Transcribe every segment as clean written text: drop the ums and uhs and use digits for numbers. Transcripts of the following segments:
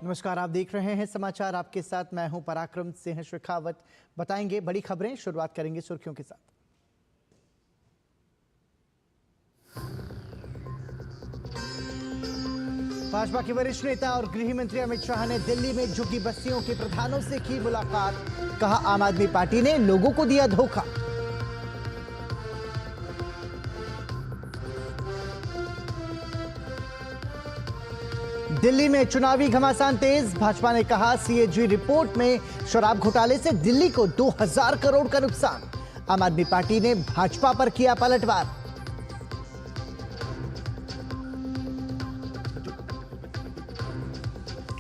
नमस्कार, आप देख रहे हैं समाचार। आपके साथ मैं हूं पराक्रम सिंह शेखावत। बताएंगे बड़ी खबरें। शुरुआत करेंगे सुर्खियों के साथ। भाजपा के वरिष्ठ नेता और गृह मंत्री अमित शाह ने दिल्ली में झुग्गी बस्तियों के प्रधानों से की मुलाकात। कहा, आम आदमी पार्टी ने लोगों को दिया धोखा। दिल्ली में चुनावी घमासान तेज। भाजपा ने कहा, सीएजी रिपोर्ट में शराब घोटाले से दिल्ली को 2000 करोड़ का नुकसान। आम आदमी पार्टी ने भाजपा पर किया पलटवार।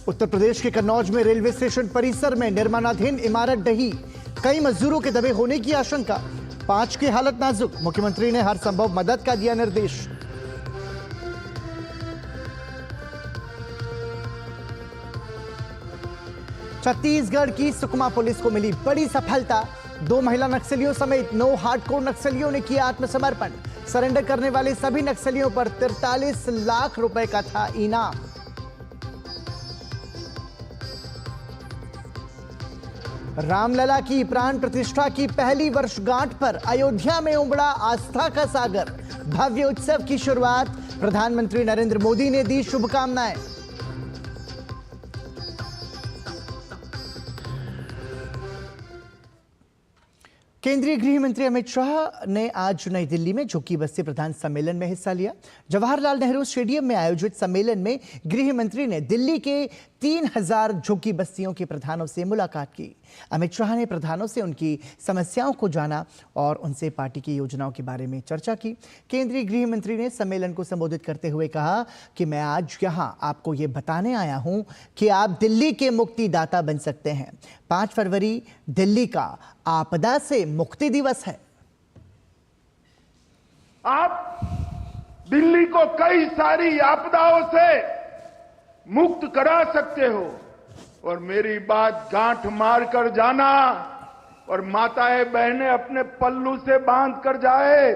उत्तर प्रदेश के कन्नौज में रेलवे स्टेशन परिसर में निर्माणाधीन इमारत ढही। कई मजदूरों के दबे होने की आशंका। 5 की हालत नाजुक। मुख्यमंत्री ने हर संभव मदद का दिया निर्देश। छत्तीसगढ़ की सुकमा पुलिस को मिली बड़ी सफलता। 2 महिला नक्सलियों समेत 9 हार्डकोर नक्सलियों ने किया आत्मसमर्पण। सरेंडर करने वाले सभी नक्सलियों पर 43 लाख रुपए का था इनाम। रामलला की प्राण प्रतिष्ठा की पहली वर्षगांठ पर अयोध्या में उमड़ा आस्था का सागर। भव्य उत्सव की शुरुआत। प्रधानमंत्री नरेंद्र मोदी ने दी शुभकामनाएं। केंद्रीय गृह मंत्री अमित शाह ने आज नई दिल्ली में झुग्गी बस्ती प्रधान सम्मेलन में हिस्सा लिया। जवाहरलाल नेहरू स्टेडियम में आयोजित सम्मेलन में गृह मंत्री ने दिल्ली के 3000 झुग्गी बस्तियों के प्रधानों से मुलाकात की। अमित शाह ने प्रधानों से उनकी समस्याओं को जाना और उनसे पार्टी की योजनाओं के बारे में चर्चा की। केंद्रीय गृह मंत्री ने सम्मेलन को संबोधित करते हुए कहा कि मैं आज यहाँ आपको ये बताने आया हूँ कि आप दिल्ली के मुक्तिदाता बन सकते हैं। 5 फरवरी दिल्ली का आपदा से मुक्ति दिवस है। आप दिल्ली को कई सारी आपदाओं से मुक्त करा सकते हो और मेरी बात गांठ मार कर जाना और माताएं बहनें अपने पल्लू से बांध कर जाए।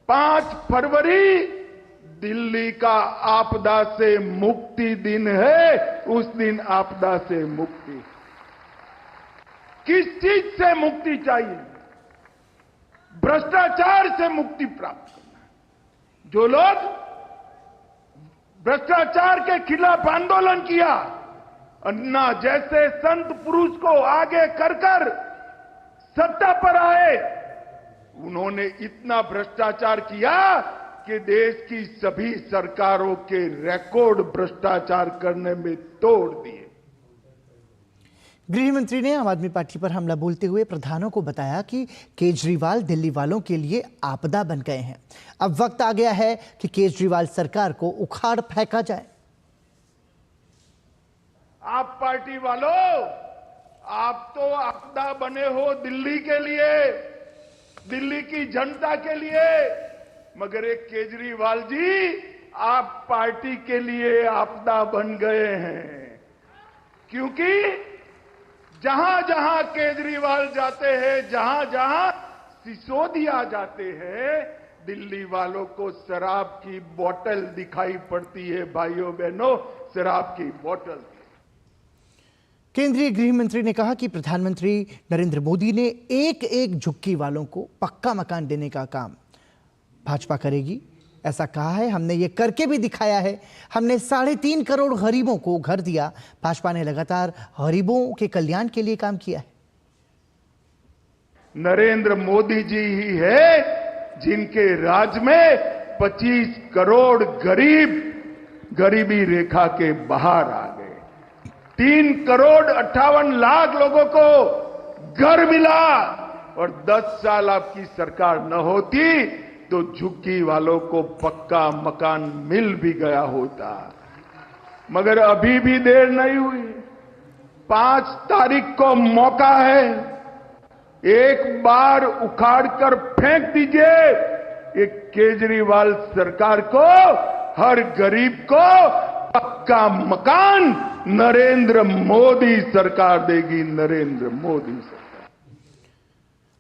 5 फरवरी दिल्ली का आपदा से मुक्ति दिन है। उस दिन आपदा से मुक्ति। किस चीज से मुक्ति चाहिए? भ्रष्टाचार से मुक्ति प्राप्त करना। जो लोग भ्रष्टाचार के खिलाफ आंदोलन किया, अन्ना जैसे संत पुरुष को आगे कर सत्ता पर आए, उन्होंने इतना भ्रष्टाचार किया कि देश की सभी सरकारों के रिकॉर्ड भ्रष्टाचार करने में तोड़ दिए। गृह मंत्री ने आम आदमी पार्टी पर हमला बोलते हुए प्रधानों को बताया कि केजरीवाल दिल्ली वालों के लिए आपदा बन गए हैं। अब वक्त आ गया है कि केजरीवाल सरकार को उखाड़ फेंका जाए। आप पार्टी वालों, आप तो आपदा बने हो दिल्ली के लिए, दिल्ली की जनता के लिए, मगर एक केजरीवाल जी आप पार्टी के लिए आपदा बन गए हैं। क्योंकि जहां जहां केजरीवाल जाते हैं, जहां जहां सिसोदिया जाते हैं, दिल्ली वालों को शराब की बोतल दिखाई पड़ती है। भाइयों बहनों, शराब की बोतल। केंद्रीय गृह मंत्री ने कहा कि प्रधानमंत्री नरेंद्र मोदी ने एक झुग्गी वालों को पक्का मकान देने का काम भाजपा करेगी, ऐसा कहा है। हमने ये करके भी दिखाया है। हमने 3.5 करोड़ गरीबों को घर दिया। भाजपा ने लगातार गरीबों के कल्याण के लिए काम किया है। नरेंद्र मोदी जी ही है जिनके राज में 25 करोड़ गरीब गरीबी रेखा के बाहर आ गए। 3 करोड़ 58 लाख लोगों को घर मिला और 10 साल आपकी सरकार न होती तो झुग्गी वालों को पक्का मकान मिल भी गया होता। मगर अभी भी देर नहीं हुई। 5 तारीख को मौका है। एक बार उखाड़ कर फेंक दीजिए। एक केजरीवाल सरकार को, हर गरीब को पक्का मकान नरेंद्र मोदी सरकार देगी। नरेंद्र मोदी सरकार।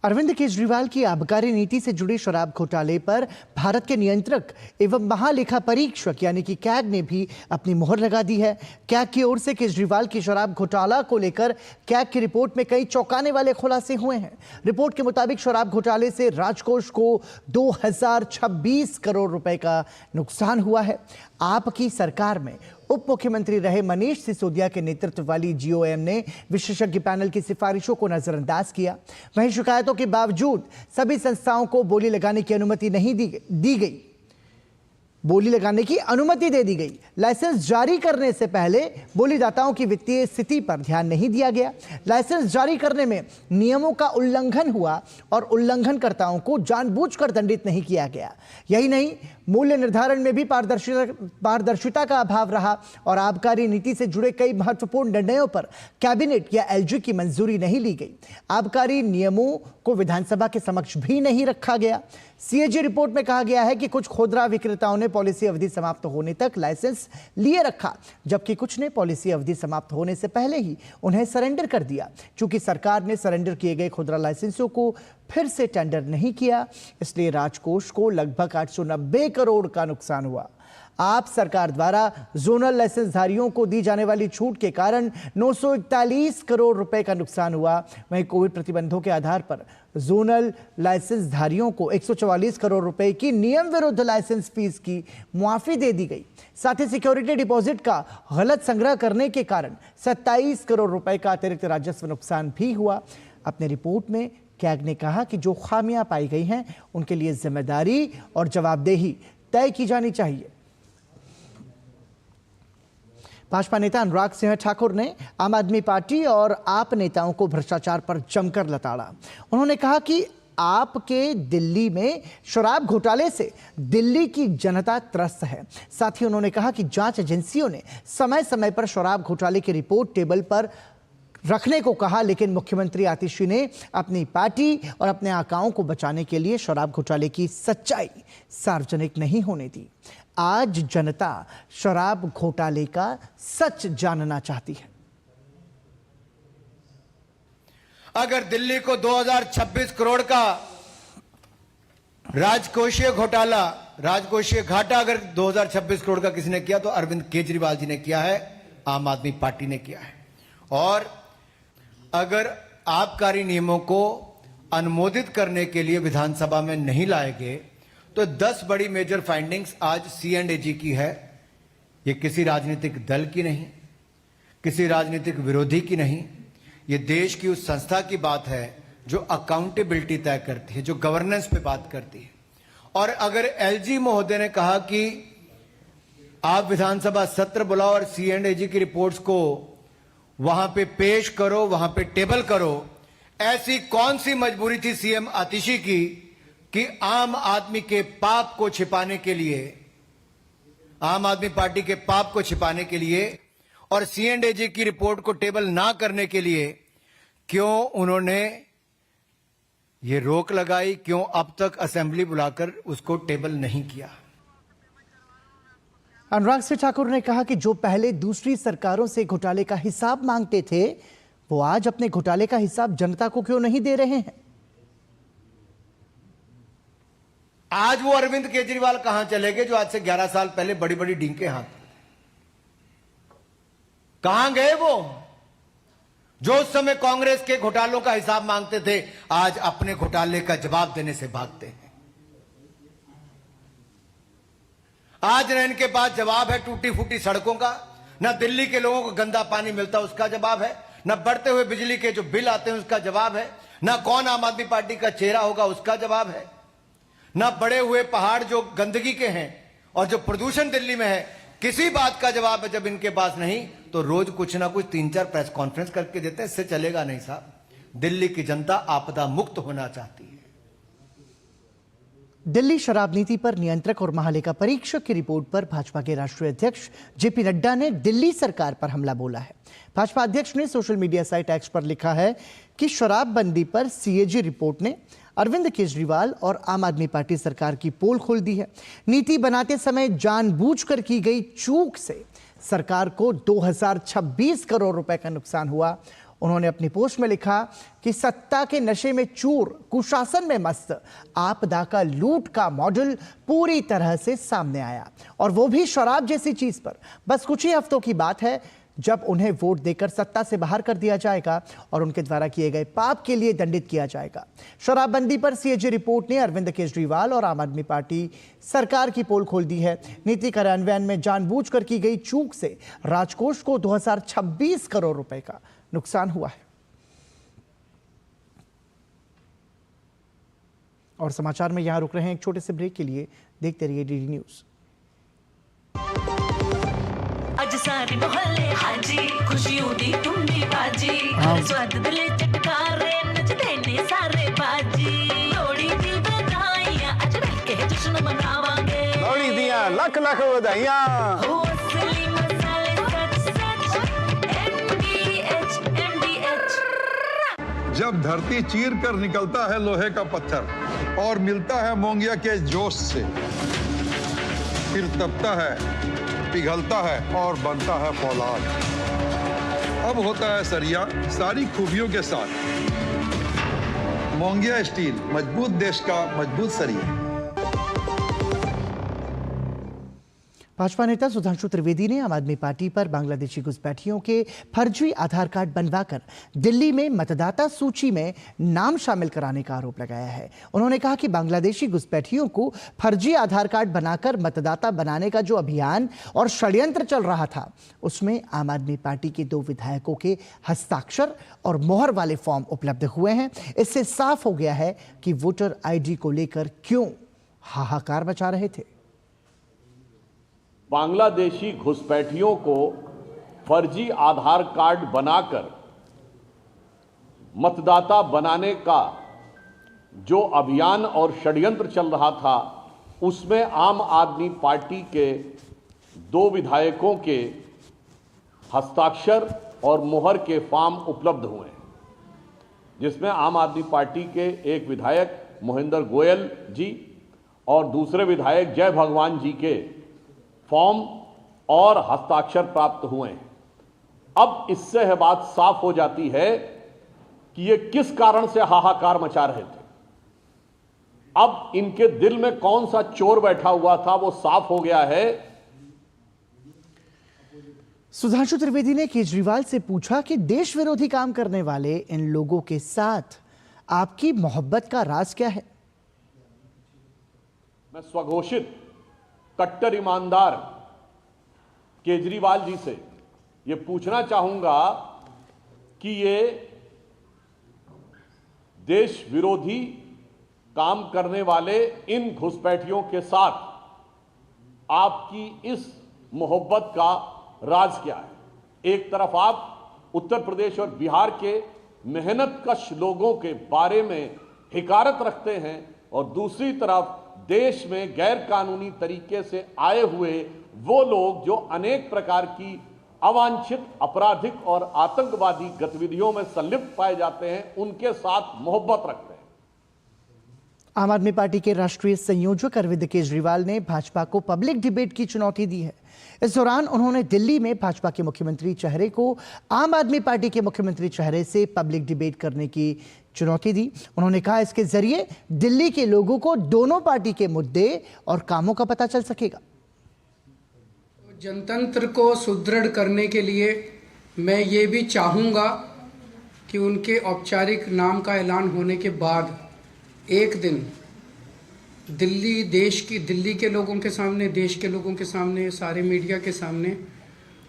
अरविंद केजरीवाल की आबकारी नीति से जुड़े शराब घोटाले पर भारत के नियंत्रक एवं महालेखा परीक्षक यानी कि कैग ने भी अपनी मोहर लगा दी है। कैग की ओर से केजरीवाल की शराब घोटाला को लेकर कैग की रिपोर्ट में कई चौंकाने वाले खुलासे हुए हैं। रिपोर्ट के मुताबिक शराब घोटाले से राजकोष को 2026 करोड़ रुपए का नुकसान हुआ है। आपकी सरकार में उप मुख्यमंत्री रहे मनीष सिसोदिया के नेतृत्व वाली जीओएम ने विशेषज्ञ पैनल की सिफारिशों को नजरअंदाज किया। वहीं शिकायतों के बावजूद सभी संस्थाओं को बोली लगाने की अनुमति नहीं दी गई। बोली लगाने की अनुमति दे दी गई। लाइसेंस जारी करने से पहले बोलीदाताओं की वित्तीय स्थिति पर ध्यान नहीं दिया गया। लाइसेंस जारी करने में नियमों का उल्लंघन हुआ और उल्लंघनकर्ताओं को जानबूझकर दंडित नहीं किया गया। यही नहीं, मूल्य निर्धारण में भी पारदर्शिता का अभाव रहा और आबकारी नीति से जुड़े कई महत्वपूर्ण निर्णयों पर कैबिनेट या एलजी की मंजूरी नहीं ली गई। आबकारी नियमों को विधानसभा के समक्ष भी नहीं रखा गया। सीएजी रिपोर्ट में कहा गया है कि कुछ खुदरा विक्रेताओं ने पॉलिसी अवधि समाप्त होने तक लाइसेंस लिए रखा, जबकि कुछ ने पॉलिसी अवधि समाप्त होने से पहले ही उन्हें सरेंडर कर दिया। चूंकि सरकार ने सरेंडर किए गए खुदरा लाइसेंसों को फिर से टेंडर नहीं किया, इसलिए राजकोष को लगभग 890 करोड़ का नुकसान हुआ। आप सरकार द्वारा जोनल लाइसेंसधारियों को दी जाने वाली छूट के कारण 941 करोड़ रुपए का नुकसान हुआ। वहीं कोविड प्रतिबंधों के आधार पर जोनल लाइसेंसधारियों को 144 करोड़ रुपए की नियम विरुद्ध लाइसेंस फीस की मुआफी दे दी गई। साथ ही सिक्योरिटी डिपॉजिट का गलत संग्रह करने के कारण 27 करोड़ रुपए का अतिरिक्त राजस्व नुकसान भी हुआ। अपने रिपोर्ट में कैग ने कहा कि जो खामियां पाई गई हैं उनके लिए जिम्मेदारी और जवाबदेही तय की जानी चाहिए। भाजपा नेता अनुराग सिंह ठाकुर ने आम आदमी पार्टी और आप नेताओं को भ्रष्टाचार पर जमकर लताड़ा। उन्होंने कहा कि आपके दिल्ली में शराब घोटाले से दिल्ली की जनता त्रस्त है। साथ ही उन्होंने कहा कि जांच एजेंसियों ने समय समय पर शराब घोटाले की रिपोर्ट टेबल पर रखने को कहा, लेकिन मुख्यमंत्री आतिशी ने अपनी पार्टी और अपने आकाओं को बचाने के लिए शराब घोटाले की सच्चाई सार्वजनिक नहीं होने दी। आज जनता शराब घोटाले का सच जानना चाहती है। अगर दिल्ली को 2026 करोड़ का राजकोषीय घोटाला, राजकोषीय घाटा अगर 2026 करोड़ का किसी ने किया तो अरविंद केजरीवाल जी ने किया है, आम आदमी पार्टी ने किया है। और अगर आबकारी नियमों को अनुमोदित करने के लिए विधानसभा में नहीं लाए गए तो 10 बड़ी मेजर फाइंडिंग्स आज C&AG की है। ये किसी राजनीतिक दल की नहीं, किसी राजनीतिक विरोधी की नहीं, ये देश की उस संस्था की बात है जो अकाउंटेबिलिटी तय करती है, जो गवर्नेंस पे बात करती है। और अगर एलजी महोदय ने कहा कि आप विधानसभा सत्र बुलाओ और C&AG की रिपोर्ट्स को वहां पे पेश करो, वहां पे टेबल करो, ऐसी कौन सी मजबूरी थी सीएम आतिशी की कि आम आदमी के पाप को छिपाने के लिए, आम आदमी पार्टी के पाप को छिपाने के लिए और C&AG की रिपोर्ट को टेबल ना करने के लिए क्यों उन्होंने ये रोक लगाई, क्यों अब तक असेंबली बुलाकर उसको टेबल नहीं किया। अनुराग सिंह ठाकुर ने कहा कि जो पहले दूसरी सरकारों से घोटाले का हिसाब मांगते थे वो आज अपने घोटाले का हिसाब जनता को क्यों नहीं दे रहे हैं। आज वो अरविंद केजरीवाल कहां चले गए जो आज से 11 साल पहले बड़ी बड़ी डींके हाथ, कहां गए वो जो उस समय कांग्रेस के घोटालों का हिसाब मांगते थे, आज अपने घोटाले का जवाब देने से भागते हैं। आज न इनके पास जवाब है टूटी फूटी सड़कों का, न दिल्ली के लोगों को गंदा पानी मिलता उसका जवाब है, न बढ़ते हुए बिजली के जो बिल आते हैं उसका जवाब है, न कौन आम आदमी पार्टी का चेहरा होगा उसका जवाब है, न बड़े हुए पहाड़ जो गंदगी के हैं और जो प्रदूषण दिल्ली में है, किसी बात का जवाब है जब इनके पास नहीं तो रोज कुछ ना कुछ 3-4 प्रेस कॉन्फ्रेंस करके देते हैं। इससे चलेगा नहीं साहब। दिल्ली की जनता आपदा मुक्त होना चाहती है। दिल्ली शराब नीति पर नियंत्रक और महालेखा परीक्षक की रिपोर्ट पर भाजपा के राष्ट्रीय अध्यक्ष जेपी नड्डा ने दिल्ली सरकार पर हमला बोला है। भाजपा अध्यक्ष ने सोशल मीडिया साइट एक्स पर लिखा है कि शराबबंदी पर सीएजी रिपोर्ट ने अरविंद केजरीवाल और आम आदमी पार्टी सरकार की पोल खोल दी है। नीति बनाते समय जानबूझकर की गई चूक से सरकार को 2026 करोड़ रुपए का नुकसान हुआ। उन्होंने अपनी पोस्ट में लिखा कि सत्ता के नशे में चूर, कुशासन में मस्त, आपदा का लूट का मॉडल पूरी तरह से सामने आया, और वो भी शराब जैसी चीज पर। बस कुछ ही हफ्तों की बात है जब उन्हें वोट देकर सत्ता से बाहर कर दिया जाएगा और उनके द्वारा किए गए पाप के लिए दंडित किया जाएगा। शराबबंदी पर सीएजी रिपोर्ट ने अरविंद केजरीवाल और आम आदमी पार्टी सरकार की पोल खोल दी है। नीति कार्यान्वयन में जानबूझकर की गई चूक से राजकोष को 2026 करोड़ रुपए का नुकसान हुआ है। और समाचार में यहां रुक रहे हैं एक छोटे से ब्रेक के लिए। देखते रहिए डीडी न्यूज। अज सारे मोहल्ले हाजी, खुशियों दी टुंडी बाजी, हर स्वाद दिले चटकारे, नचदे ने सारे बाजी। लोहड़ी दी बधाइयां अज मिलके जश्न मनावांगे, लोहड़ी दियां लख लख बधाइयां। हो असली मसाले सच सच, MDH। जब धरती चीर कर निकलता है लोहे का पत्थर और मिलता है मोंगिया के जोश से, फिर तपता है, पिघलता है और बनता है फौलाद। अब होता है सरिया सारी खूबियों के साथ। मोंगिया स्टील, मजबूत देश का मजबूत सरिया। भाजपा नेता सुधांशु त्रिवेदी ने आम आदमी पार्टी पर बांग्लादेशी घुसपैठियों के फर्जी आधार कार्ड बनवाकर दिल्ली में मतदाता सूची में नाम शामिल कराने का आरोप लगाया है। उन्होंने कहा कि बांग्लादेशी घुसपैठियों को फर्जी आधार कार्ड बनाकर मतदाता बनाने का जो अभियान और षड्यंत्र चल रहा था, उसमें आम आदमी पार्टी के 2 विधायकों के हस्ताक्षर और मोहर वाले फॉर्म उपलब्ध हुए हैं। इससे साफ हो गया है कि वोटर आईडी को लेकर क्यों हाहाकार मचा रहे थे। बांग्लादेशी घुसपैठियों को फर्जी आधार कार्ड बनाकर मतदाता बनाने का जो अभियान और षड्यंत्र चल रहा था, उसमें आम आदमी पार्टी के 2 विधायकों के हस्ताक्षर और मोहर के फॉर्म उपलब्ध हुए हैं, जिसमें आम आदमी पार्टी के एक विधायक मोहिंदर गोयल जी और दूसरे विधायक जय भगवान जी के फॉर्म और हस्ताक्षर प्राप्त हुए हैं। अब इससे यह बात साफ हो जाती है कि ये किस कारण से हाहाकार मचा रहे थे। अब इनके दिल में कौन सा चोर बैठा हुआ था, वो साफ हो गया है। सुधांशु त्रिवेदी ने केजरीवाल से पूछा कि देश विरोधी काम करने वाले इन लोगों के साथ आपकी मोहब्बत का राज क्या है। मैं स्वघोषित कट्टर ईमानदार केजरीवाल जी से यह पूछना चाहूंगा कि ये देश विरोधी काम करने वाले इन घुसपैठियों के साथ आपकी इस मोहब्बत का राज क्या है। एक तरफ आप उत्तर प्रदेश और बिहार के मेहनतकश लोगों के बारे में हिकारत रखते हैं और दूसरी तरफ देश में गैर कानूनी तरीके से आए हुए वो लोग जो अनेक प्रकार की अवांछित आपराधिक और आतंकवादी गतिविधियों में संलिप्त पाए जाते हैं, उनके साथ मोहब्बत रखते हैं। आम आदमी पार्टी के राष्ट्रीय संयोजक अरविंद केजरीवाल ने भाजपा को पब्लिक डिबेट की चुनौती दी है। इस दौरान उन्होंने दिल्ली में भाजपा के मुख्यमंत्री चेहरे को आम आदमी पार्टी के मुख्यमंत्री चेहरे से पब्लिक डिबेट करने की चुनौती दी। उन्होंने कहा इसके जरिए दिल्ली के लोगों को दोनों पार्टी के मुद्दे और कामों का पता चल सकेगा। जनतंत्र को सुदृढ़ करने के लिए मैं ये भी चाहूँगा कि उनके औपचारिक नाम का ऐलान होने के बाद एक दिन दिल्ली के लोगों के सामने, देश के लोगों के सामने, सारे मीडिया के सामने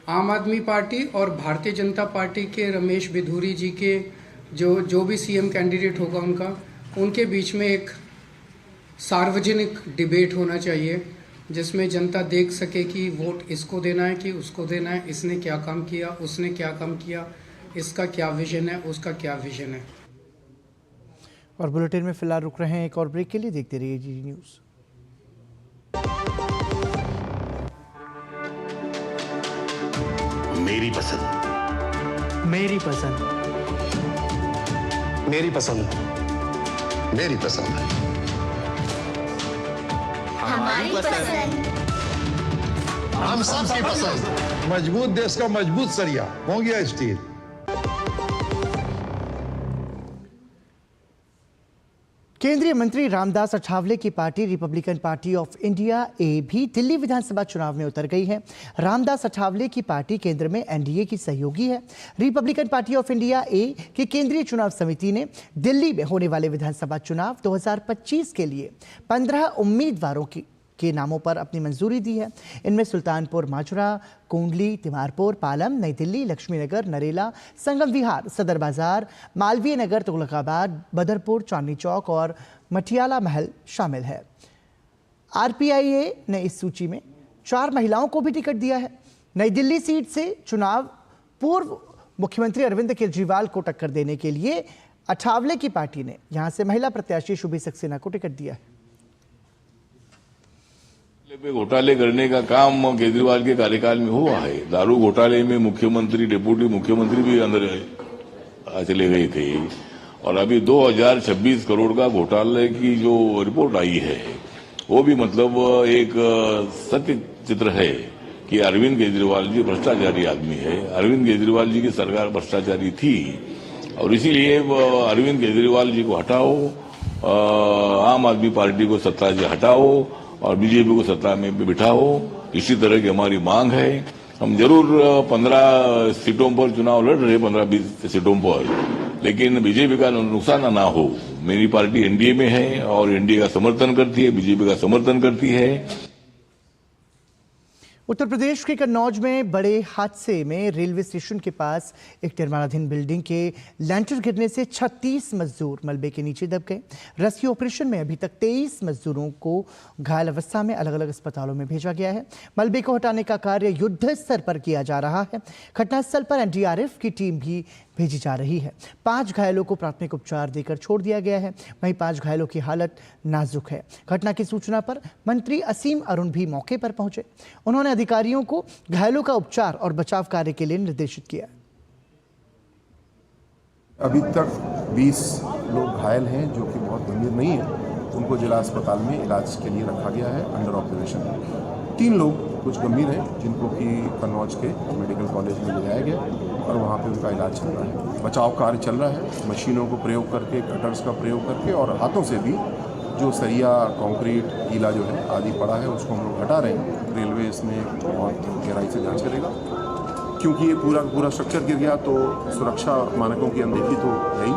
आम आदमी पार्टी और भारतीय जनता पार्टी के रमेश बिधूरी जी के जो भी सीएम कैंडिडेट होगा उनके बीच में एक सार्वजनिक डिबेट होना चाहिए, जिसमें जनता देख सके कि वोट इसको देना है कि उसको देना है, इसने क्या काम किया, उसने क्या काम किया, इसका क्या विजन है, उसका क्या विजन है। और बुलेटिन में फिलहाल रुक रहे हैं एक और ब्रेक के लिए। देखते रहिए डीडी न्यूज। मेरी पसंद, मेरी पसंद, मेरी पसंद, मेरी पसंद, हमारी पसंद, हम सब की पसंद। मजबूत देश का मजबूत सरिया, मोंगिया स्टील। केंद्रीय मंत्री रामदास अठावले की party Republican Party of India A भी दिल्ली विधानसभा चुनाव में उतर गई है। रामदास अठावले की पार्टी केंद्र में एनडीए की सहयोगी है। रिपब्लिकन पार्टी ऑफ इंडिया ए की केंद्रीय चुनाव समिति ने दिल्ली में होने वाले विधानसभा चुनाव 2025 के लिए 15 उम्मीदवारों के नामों पर अपनी मंजूरी दी है। इनमें सुल्तानपुर माजरा, कोंडली, तिमारपुर, पालम, नई दिल्ली, लक्ष्मीनगर, नरेला, संगम विहार, सदर बाजार, मालवीय नगर, तुगलकाबाद, बदरपुर, चांदनी चौक और मटियाला महल शामिल है। आरपीआईए ने इस सूची में 4 महिलाओं को भी टिकट दिया है। नई दिल्ली सीट से चुनाव पूर्व मुख्यमंत्री अरविंद केजरीवाल को टक्कर देने के लिए अठावले की पार्टी ने यहां से महिला प्रत्याशी शुभी सक्सेना को टिकट दिया है। घोटाले करने का काम केजरीवाल के कार्यकाल में हुआ है। दारू घोटाले में मुख्यमंत्री, डिप्टी मुख्यमंत्री भी अंदर चले गए थे और अभी 2026 करोड़ का घोटाले की जो रिपोर्ट आई है वो भी मतलब एक सत्य चित्र है कि अरविंद केजरीवाल जी भ्रष्टाचारी आदमी है। अरविंद केजरीवाल जी की सरकार भ्रष्टाचारी थी और इसीलिए अरविंद केजरीवाल जी को हटाओ, आम आदमी पार्टी को सत्ता से हटाओ और बीजेपी को सत्ता में बिठाओ, इसी तरह की हमारी मांग है। हम जरूर 15 सीटों पर चुनाव लड़ रहे, 15-20 सीटों पर, लेकिन बीजेपी का नुकसान ना हो। मेरी पार्टी एनडीए में है और एनडीए का समर्थन करती है, बीजेपी का समर्थन करती है। उत्तर प्रदेश के कन्नौज में बड़े हादसे में रेलवे स्टेशन के पास एक निर्माणाधीन बिल्डिंग के लैंटर गिरने से 36 मजदूर मलबे के नीचे दब गए। रेस्क्यू ऑपरेशन में अभी तक 23 मजदूरों को घायल अवस्था में अलग अलग अस्पतालों में भेजा गया है। मलबे को हटाने का कार्य युद्ध स्तर पर किया जा रहा है। घटनास्थल पर एनडीआरएफ की टीम भी भेजी जा रही है। 5 घायलों को प्राथमिक उपचार देकर छोड़ दिया गया है, वहीं 5 घायलों की हालत नाजुक है। घटना की सूचना पर मंत्री असीम अरुण भी मौके पर पहुंचे। उन्होंने अधिकारियों को घायलों का उपचार और बचाव कार्य के लिए निर्देशित किया। अभी तक 20 लोग घायल हैं जो कि बहुत गंभीर नहीं है, उनको जिला अस्पताल में इलाज के लिए रखा गया है, अंडर ऑब्जर्वेशन। 3 लोग कुछ गंभीर हैं जिनको कि कन्नौज के मेडिकल कॉलेज में ले जाया गया और वहाँ पे उनका इलाज चल रहा है। बचाव कार्य चल रहा है, मशीनों को प्रयोग करके, कटर्स का प्रयोग करके और हाथों से भी जो सरिया, कंक्रीट, गीला जो है आदि पड़ा है उसको हम लोग हटा रहे हैं। रेलवे इसमें बहुत गहराई से जांच करेगा, क्योंकि ये पूरा स्ट्रक्चर गिर गया तो सुरक्षा मानकों की अनदेखी तो है ही,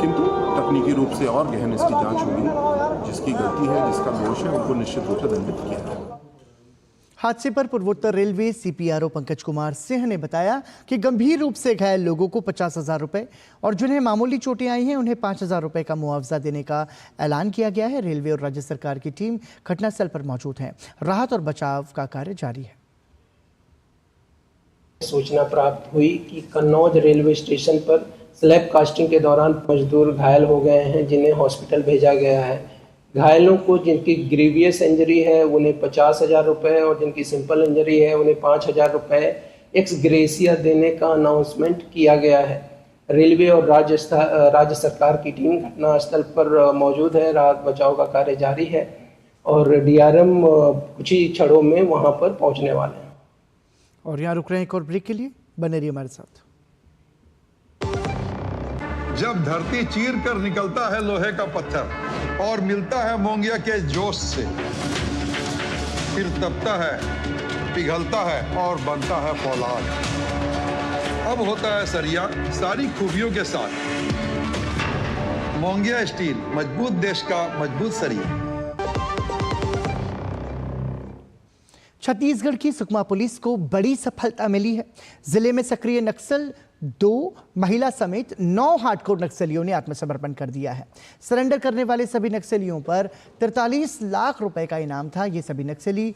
किंतु तकनीकी रूप से और गहन इसकी जांच होगी। जिसकी गलती है, जिसका दोष है, उनको निश्चित रूप से दंडित किया जाएगा। हादसे पर पूर्वोत्तर रेलवे सीपीआरओ पंकज कुमार सिंह ने बताया कि गंभीर रूप से घायल लोगों को 50,000 रुपए और जिन्हें मामूली चोटें आई हैं उन्हें 5,000 रुपए का मुआवजा देने का ऐलान किया गया है। रेलवे और राज्य सरकार की टीम घटनास्थल पर मौजूद है। राहत और बचाव का कार्य जारी है। सूचना प्राप्त हुई कि कन्नौज रेलवे स्टेशन पर स्लैब कास्टिंग के दौरान मजदूर घायल हो गए हैं, जिन्हें हॉस्पिटल भेजा गया है। घायलों को जिनकी ग्रीवियस इंजरी है उन्हें 50,000 रुपये और जिनकी सिंपल इंजरी है उन्हें 5,000 रुपये एक्स ग्रेसिया देने का अनाउंसमेंट किया गया है। रेलवे और राज्य सरकार की टीम घटनास्थल पर मौजूद है। राहत बचाव का कार्य जारी है और डीआरएम कुछ ही क्षणों में वहां पर पहुंचने वाले हैं। और यहाँ रुक रहे हैं एक और ब्रेक के लिए, बने रहिए हमारे साथ। जब धरती चीर कर निकलता है लोहे का पत्थर और मिलता है मोंगिया के जोश से, फिर तपता है, पिघलता है और बनता है फौलाद। अब होता है सरिया सारी खूबियों के साथ। मोंगिया स्टील, मजबूत देश का मजबूत सरिया। छत्तीसगढ़ की सुकमा पुलिस को बड़ी सफलता मिली है। जिले में सक्रिय नक्सल 2 महिला समेत 9 हार्डकोर नक्सलियों ने आत्मसमर्पण कर दिया है। सरेंडर करने वाले सभी नक्सलियों पर 43 लाख रुपए का इनाम था। ये सभी नक्सली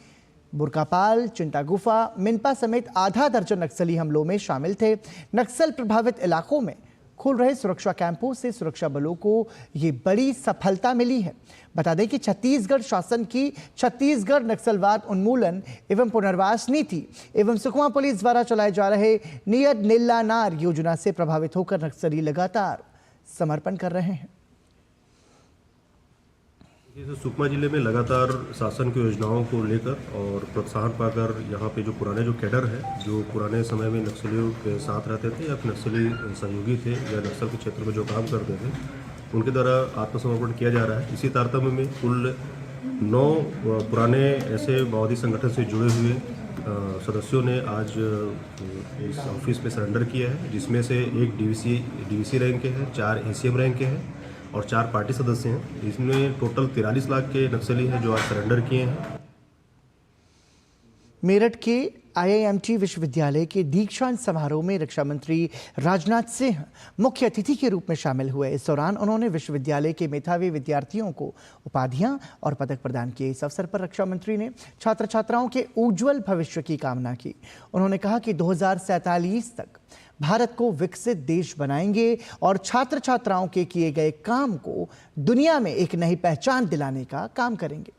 बुरकापाल, चिंता गुफा, मिनपा समेत आधा दर्जन नक्सली हमलों में शामिल थे। नक्सल प्रभावित इलाकों में खुल रहे सुरक्षा कैंपों से सुरक्षा बलों को ये बड़ी सफलता मिली है। बता दें कि छत्तीसगढ़ शासन की छत्तीसगढ़ नक्सलवाद उन्मूलन एवं पुनर्वास नीति एवं सुकमा पुलिस द्वारा चलाए जा रहे नियत नीला नार योजना से प्रभावित होकर नक्सली लगातार समर्पण कर रहे हैं। तो सुकमा जिले में लगातार शासन की योजनाओं को लेकर और प्रोत्साहन पाकर यहाँ पे जो पुराने जो कैडर है, जो पुराने समय में नक्सलियों के साथ रहते थे या नक्सली सहयोगी थे या नक्सल के क्षेत्र में जो काम करते थे, उनके द्वारा आत्मसमर्पण किया जा रहा है। इसी तारतम्य में कुल 9 पुराने ऐसे माओवादी संगठन से जुड़े हुए सदस्यों ने आज इस ऑफिस में सरेंडर किया है, जिसमें से एक डीवीसी रैंक के हैं, 4 एसीएम रैंक के हैं और 4 पार्टी सदस्य हैं। इसमें टोटल 43 लाख के नक्सली हैं जो आज सरेंडर किए हैं। मेरठ के आईआईएमटी विश्वविद्यालय के दीक्षांत समारोह में रक्षा मंत्री राजनाथ सिंह मुख्य अतिथि के रूप में शामिल हुए। इस दौरान उन्होंने विश्वविद्यालय के मेधावी विद्यार्थियों को उपाधियां और पदक प्रदान किए। इस अवसर पर रक्षा मंत्री ने छात्र छात्राओं के उज्जवल भविष्य की कामना की। उन्होंने कहा कि 2047 तक भारत को विकसित देश बनाएंगे और छात्र छात्राओं के किए गए काम को दुनिया में एक नई पहचान दिलाने का काम करेंगे।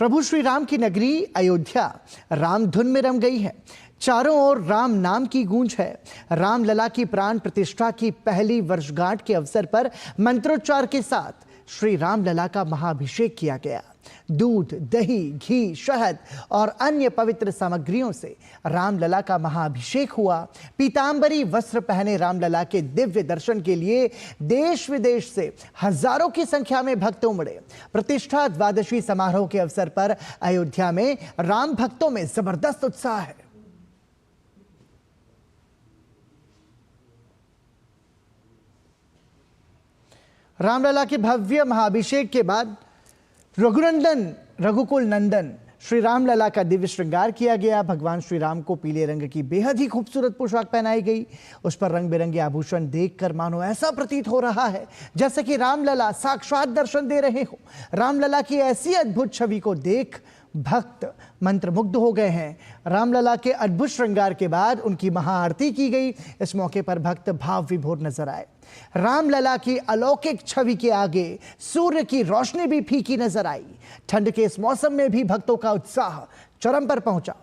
प्रभु श्री राम की नगरी अयोध्या राम धुन में रम गई है। चारों ओर राम नाम की गूंज है। रामलला की प्राण प्रतिष्ठा की पहली वर्षगांठ के अवसर पर मंत्रोच्चार के साथ श्री रामलला का महाअभिषेक किया गया। दूध, दही, घी, शहद और अन्य पवित्र सामग्रियों से रामलला का महाअभिषेक हुआ। पीतांबरी वस्त्र पहने रामलला के दिव्य दर्शन के लिए देश विदेश से हजारों की संख्या में भक्त उमड़े। प्रतिष्ठा द्वादशी समारोह के अवसर पर अयोध्या में राम भक्तों में जबरदस्त उत्साह है। रामलला के भव्य महाअभिषेक के बाद रघुकुल नंदन श्री रामलला का दिव्य श्रृंगार किया गया। भगवान श्री राम को पीले रंग की बेहद ही खूबसूरत पोशाक पहनाई गई। उस पर रंग बिरंगे आभूषण देखकर मानो ऐसा प्रतीत हो रहा है जैसे कि रामलला साक्षात दर्शन दे रहे हो। रामलला की ऐसी अद्भुत छवि को देख भक्त मंत्रमुग्ध हो गए हैं। रामलला के अद्भुत श्रृंगार के बाद उनकी महाआरती की गई। इस मौके पर भक्त भाव विभोर नजर आए। रामलला की अलौकिक छवि के आगे सूर्य की रोशनी भी फीकी नजर आई। ठंड के इस मौसम में भी भक्तों का उत्साह चरम पर पहुंचा।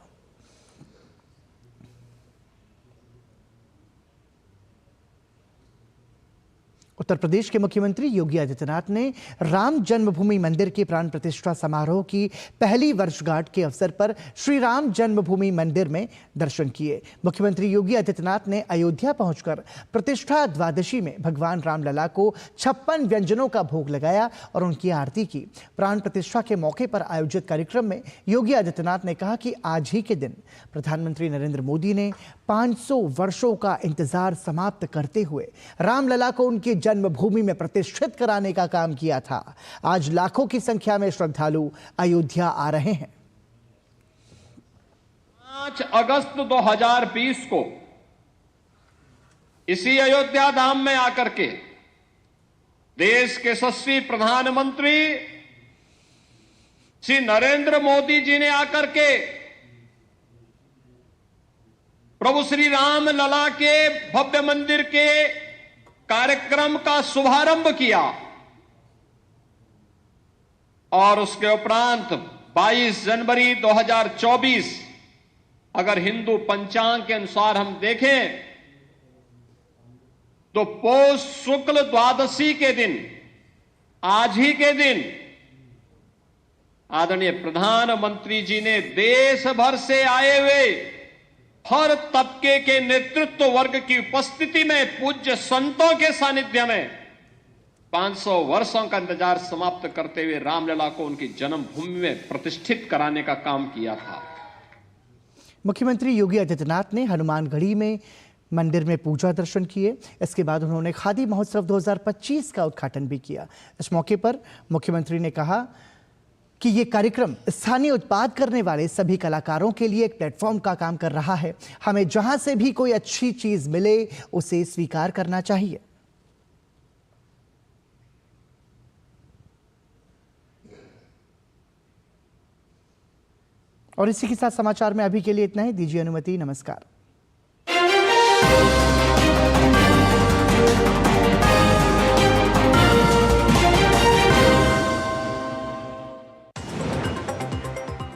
उत्तर प्रदेश के मुख्यमंत्री योगी आदित्यनाथ ने राम जन्मभूमि मंदिर के प्राण प्रतिष्ठा समारोह की पहली वर्षगांठ के अवसर पर श्री राम जन्मभूमि मंदिर में दर्शन किए। मुख्यमंत्री योगी आदित्यनाथ ने अयोध्या पहुंचकर प्रतिष्ठा द्वादशी में भगवान रामलला को 56 व्यंजनों का भोग लगाया और उनकी आरती की। प्राण प्रतिष्ठा के मौके पर आयोजित कार्यक्रम में योगी आदित्यनाथ ने कहा कि आज ही के दिन प्रधानमंत्री नरेंद्र मोदी ने 500 वर्षों का इंतजार समाप्त करते हुए रामलला को उनकी जन्मभूमि में प्रतिष्ठित कराने का काम किया था। आज लाखों की संख्या में श्रद्धालु अयोध्या आ रहे हैं। 5 अगस्त 2020 को इसी अयोध्या धाम में आकर के देश के यशस्वी प्रधानमंत्री श्री नरेंद्र मोदी जी ने आकर के प्रभु श्री राम लला के भव्य मंदिर के कार्यक्रम का शुभारंभ किया और उसके उपरांत 22 जनवरी 2024 अगर हिंदू पंचांग के अनुसार हम देखें तो पौष शुक्ल द्वादशी के दिन, आज ही के दिन आदरणीय प्रधानमंत्री जी ने देश भर से आए हुए हर तबके के नेतृत्व वर्ग की उपस्थिति में पूज्य संतों के सानिध्य में 500 वर्षों का इंतजार समाप्त करते हुए रामलला को उनकी जन्मभूमि में प्रतिष्ठित कराने का काम किया था। मुख्यमंत्री योगी आदित्यनाथ ने हनुमानगढ़ी में मंदिर में पूजा दर्शन किए। इसके बाद उन्होंने खादी महोत्सव 2025 का उद्घाटन भी किया। इस मौके पर मुख्यमंत्री ने कहा कि ये कार्यक्रम स्थानीय उत्पाद करने वाले सभी कलाकारों के लिए एक प्लेटफॉर्म का काम कर रहा है। हमें जहां से भी कोई अच्छी चीज मिले उसे स्वीकार करना चाहिए। और इसी के साथ समाचार में अभी के लिए इतना ही। दीजिए अनुमति। नमस्कार।